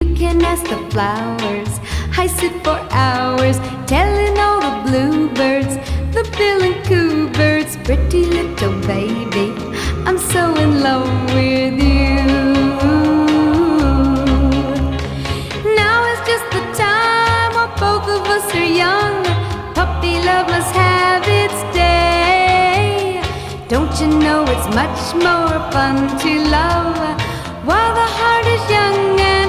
You can ask the flowers. I sit for hours telling all the bluebirds, the bill and coo birds, pretty little baby, I'm so in love with you. Now is just the time while both of us are young. Puppy love must have its day. Don't you know it's much more fun to love while the heart is young and